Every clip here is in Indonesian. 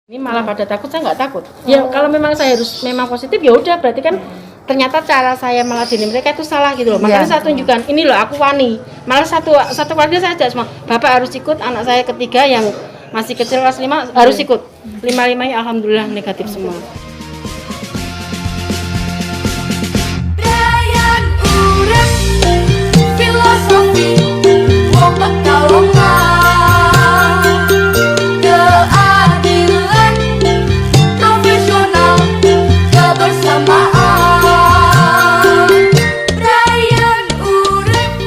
Ini malah pada takut, saya nggak takut. Ya kalau memang saya harus memang positif ya udah, berarti kan ternyata cara saya meladeni mereka itu salah gitu loh. Makanya saya tunjukkan, ini loh aku wani. Malah satu keluarga saya ajak semua, Bapak harus ikut, anak saya ketiga yang masih kecil kelas 5 harus ikut. 5-5-nya alhamdulillah negatif semua.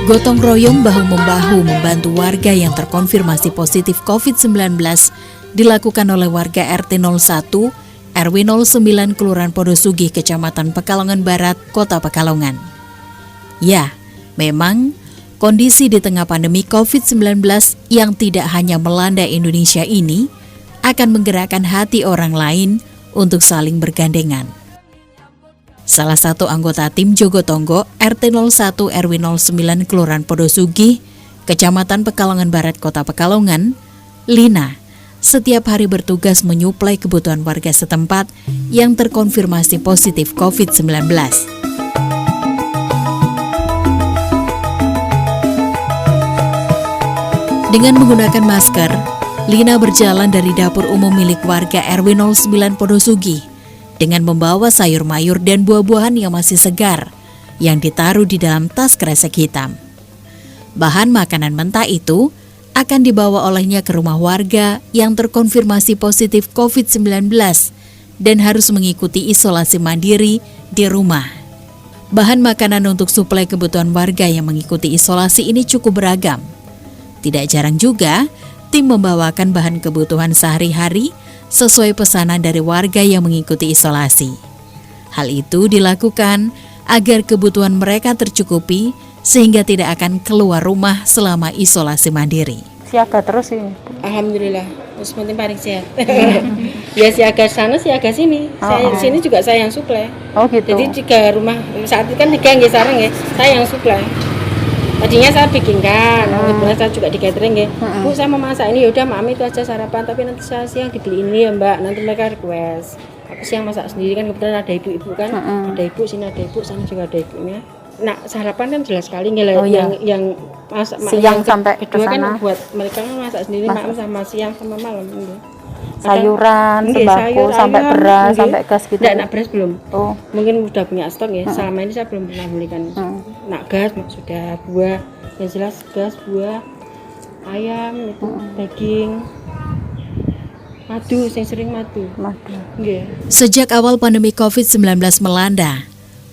Gotong royong bahu-membahu membantu warga yang terkonfirmasi positif COVID-19 dilakukan oleh warga RT 01, RW 09 Kelurahan Podosugih, Kecamatan Pekalongan Barat, Kota Pekalongan. Ya, memang kondisi di tengah pandemi COVID-19 yang tidak hanya melanda Indonesia ini akan menggerakkan hati orang lain untuk saling bergandengan. Salah satu anggota tim Jogotongo RT 01 RW 09 Kelurahan Podosugih, Kecamatan Pekalongan Barat, Kota Pekalongan, Lina, setiap hari bertugas menyuplai kebutuhan warga setempat yang terkonfirmasi positif COVID-19. Dengan menggunakan masker, Lina berjalan dari dapur umum milik warga RW 09 Podosugih dengan membawa sayur mayur dan buah-buahan yang masih segar yang ditaruh di dalam tas kresek hitam. Bahan makanan mentah itu akan dibawa olehnya ke rumah warga yang terkonfirmasi positif COVID-19 dan harus mengikuti isolasi mandiri di rumah. Bahan makanan untuk suplai kebutuhan warga yang mengikuti isolasi ini cukup beragam. Tidak jarang juga tim membawakan bahan kebutuhan sehari-hari sesuai pesanan dari warga yang mengikuti isolasi. Hal itu dilakukan agar kebutuhan mereka tercukupi sehingga tidak akan keluar rumah selama isolasi mandiri. Siaga terus sih. Alhamdulillah, terus penting paling sehat. Ya siaga sana, siaga sini. Saya sini juga saya yang suplai. Oh gitu. Jadi jika rumah saat itu kan 3 nggih sareng ya, saya yang suplai. Tadinya saya bikinkan, kemudian saya juga di catering ya. Bu, saya mau masak ini, yaudah mami itu aja sarapan, tapi nanti saya siang dibeli ini ya mbak, nanti mereka request. Aku siang masak sendiri kan, kebetulan ada ibu-ibu kan, ada ibu, sini ada ibu, sana juga ada ibunya. Nah sarapan kan jelas sekali nggak yang masak siang sampai kedua kesana. kan buat mereka kan masak sendiri makan sama siang sama malam gitu. Sayuran, Enggak, sembako, sayur, sampai ayam, beras, enggak. sampai gas gitu. Enggak, nak beras belum. Oh. Mungkin udah punya stok ya. Selama ini saya belum pernah belikan. Nak gas sudah, buah. Yang jelas gas, buah, ayam, itu daging, madu, yang sering madu. Nggih. Sejak awal pandemi COVID-19 melanda,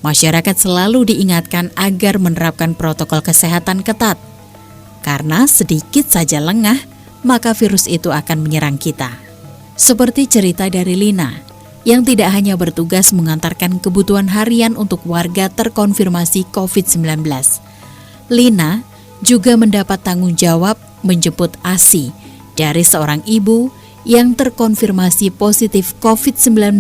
masyarakat selalu diingatkan agar menerapkan protokol kesehatan ketat. Karena sedikit saja lengah, maka virus itu akan menyerang kita. Seperti cerita dari Lina, yang tidak hanya bertugas mengantarkan kebutuhan harian untuk warga terkonfirmasi COVID-19. Lina juga mendapat tanggung jawab menjemput ASI dari seorang ibu yang terkonfirmasi positif COVID-19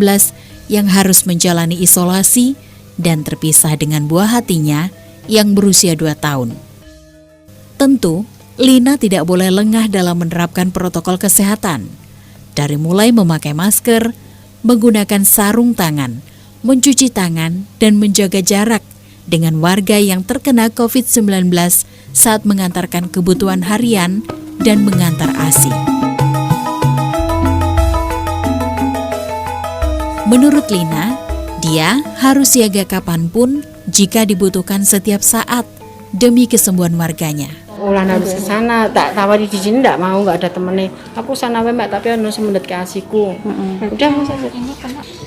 yang harus menjalani isolasi dan terpisah dengan buah hatinya yang berusia 2 tahun. Tentu, Lina tidak boleh lengah dalam menerapkan protokol kesehatan. Dari mulai memakai masker, menggunakan sarung tangan, mencuci tangan, dan menjaga jarak dengan warga yang terkena COVID-19 saat mengantarkan kebutuhan harian dan mengantar ASI. Menurut Lina, dia harus siaga kapanpun jika dibutuhkan setiap saat demi kesembuhan warganya. Ulan harus ke sana, tak tawari di sini enggak mau, enggak ada temennya. Aku sana wae Mbak, tapi harus mendet ke asiku. Udah mau saya.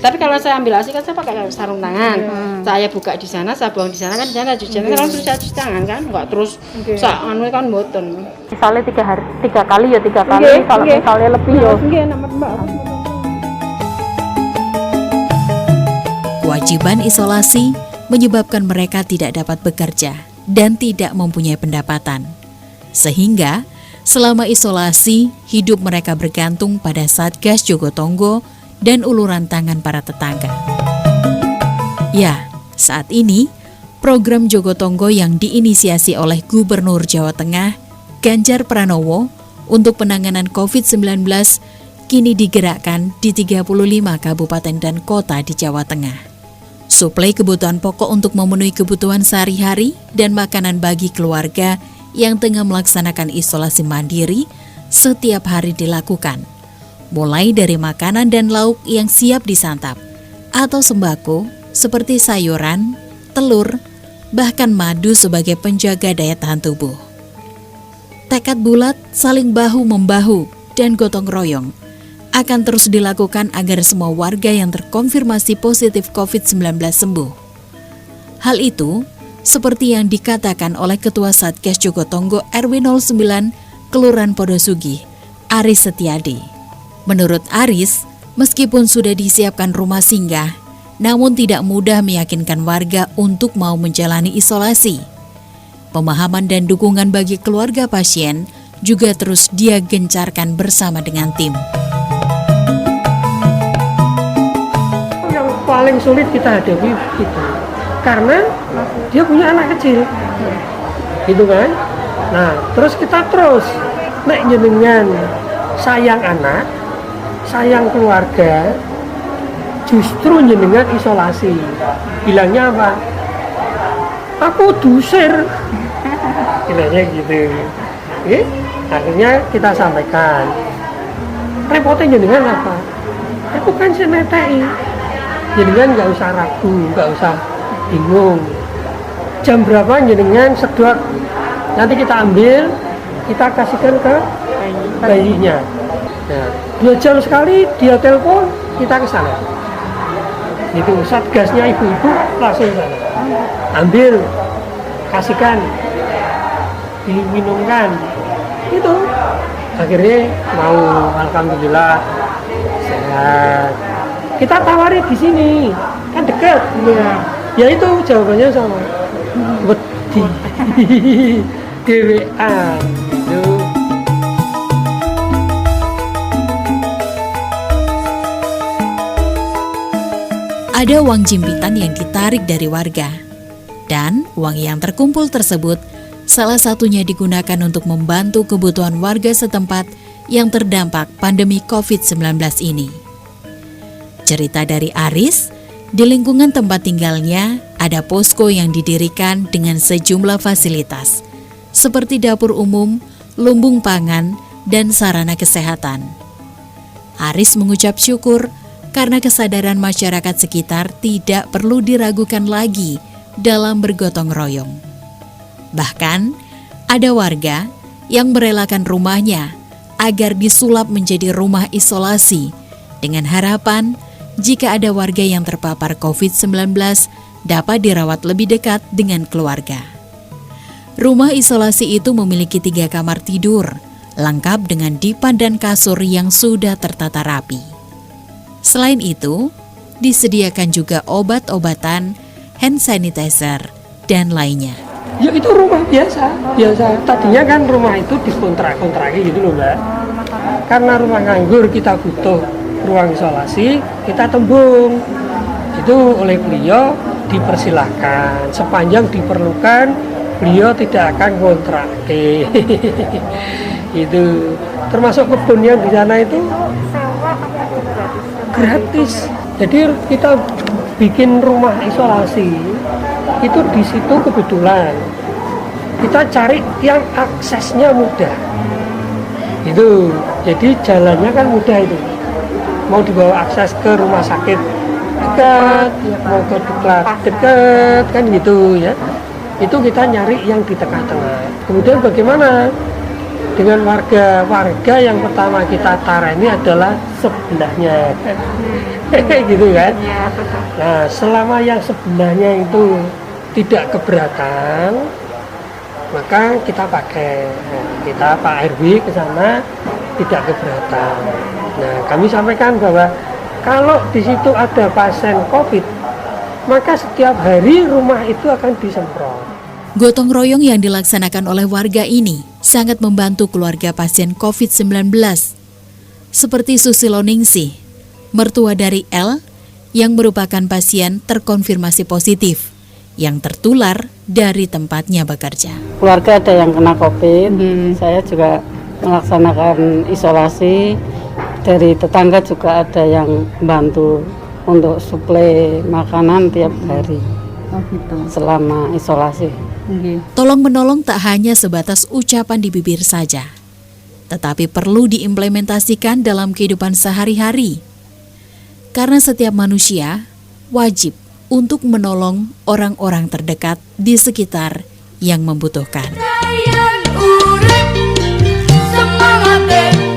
Tapi kalau saya ambil asi kan saya pakai sarung tangan. Saya buka di sana, saya buang di sana kan di sana cuci tangan, langsung saya cuci tangan kan, enggak terus sak anu kan mboten. Misalnya 3 kali ya 3 kali, kalau misalnya lebih ya. Nggih, nama Mbak. Kewajiban isolasi menyebabkan mereka tidak dapat bekerja dan tidak mempunyai pendapatan. Sehingga selama isolasi, hidup mereka bergantung pada Satgas Jogotongo dan uluran tangan para tetangga. Ya, saat ini program Jogotongo yang diinisiasi oleh Gubernur Jawa Tengah, Ganjar Pranowo, untuk penanganan COVID-19 kini digerakkan di 35 kabupaten dan kota di Jawa Tengah. Suplai kebutuhan pokok untuk memenuhi kebutuhan sehari-hari dan makanan bagi keluarga yang tengah melaksanakan isolasi mandiri setiap hari dilakukan. Mulai dari makanan dan lauk yang siap disantap, atau sembako seperti sayuran, telur, bahkan madu sebagai penjaga daya tahan tubuh. Tekad bulat, saling bahu-membahu, dan gotong royong akan terus dilakukan agar semua warga yang terkonfirmasi positif COVID-19 sembuh. Hal itu, seperti yang dikatakan oleh Ketua Satgas Jogotongo RW 09 Kelurahan Podosugi, Aris Setiadi. Menurut Aris, meskipun sudah disiapkan rumah singgah, namun tidak mudah meyakinkan warga untuk mau menjalani isolasi. Pemahaman dan dukungan bagi keluarga pasien juga terus dia gencarkan bersama dengan tim. Yang paling sulit kita hadapi itu karena dia punya anak kecil, gitu kan? Nah, terus kita nek jenengan sayang anak, sayang keluarga, justru jenengan isolasi. Bilangnya apa? Aku dusir, bilangnya gitu. Akhirnya kita sampaikan, repotnya jenengan apa? Aku kan senetei. Jenengan nggak usah ragu, nggak usah bingung. Jam berapa jenengan sedot? Nanti kita ambil, kita kasihkan ke bayinya. Nah, 2 jam sekali dia telepon, kita ke sana. Itu satgasnya ibu-ibu langsung sana. Ambil, kasihkan, diminumkan. Itu akhirnya mau, alhamdulillah sehat. Kita tawari di sini, kan dekat. Ya itu jawabannya sama. Wedi. Dewean gitu. Ada uang jimpitan yang ditarik dari warga, dan uang yang terkumpul tersebut salah satunya digunakan untuk membantu kebutuhan warga setempat yang terdampak pandemi COVID-19 ini. Cerita dari Aris, di lingkungan tempat tinggalnya ada posko yang didirikan dengan sejumlah fasilitas, seperti dapur umum, lumbung pangan, dan sarana kesehatan. Aris mengucap syukur karena kesadaran masyarakat sekitar tidak perlu diragukan lagi dalam bergotong royong. Bahkan, ada warga yang merelakan rumahnya agar disulap menjadi rumah isolasi dengan harapan jika ada warga yang terpapar COVID-19 dapat dirawat lebih dekat dengan keluarga. Rumah isolasi itu memiliki 3 kamar tidur, lengkap dengan dipan dan kasur yang sudah tertata rapi. Selain itu, disediakan juga obat-obatan, hand sanitizer, dan lainnya. Ya itu rumah biasa. Tadinya kan rumah itu dikontrak-kontraki gitu loh Mbak. Karena rumah nganggur kita butuh ruang isolasi, kita tembung. Itu oleh beliau dipersilahkan. Sepanjang diperlukan, beliau tidak akan kontrak. Itu termasuk kebun yang di sana itu gratis. Jadi kita bikin rumah isolasi itu di situ kebetulan kita cari yang aksesnya mudah. Itu jadi jalannya kan mudah itu. Mau dibawa akses ke rumah sakit dekat, mau ke diklat dekat kan gitu ya. Itu kita nyari yang di tengah-tengah. Kemudian bagaimana dengan warga yang pertama kita taruh ini adalah sebelahnya. Gitu kan. Nah, selama yang sebelahnya itu tidak keberatan, maka kita pakai, kita Pak RW ke sana tidak keberatan. Nah, kami sampaikan bahwa kalau di situ ada pasien COVID, maka setiap hari rumah itu akan disemprot. Gotong royong yang dilaksanakan oleh warga ini sangat membantu keluarga pasien COVID-19. Seperti Susilo Ningsih, mertua dari L yang merupakan pasien terkonfirmasi positif yang tertular dari tempatnya bekerja. Keluarga ada yang kena COVID, saya juga melaksanakan isolasi dari tetangga juga ada yang bantu untuk suplai makanan tiap hari Oh gitu. selama isolasi. Tolong menolong tak hanya sebatas ucapan di bibir saja, tetapi perlu diimplementasikan dalam kehidupan sehari-hari. Karena setiap manusia wajib untuk menolong orang-orang terdekat di sekitar yang membutuhkan. Semangat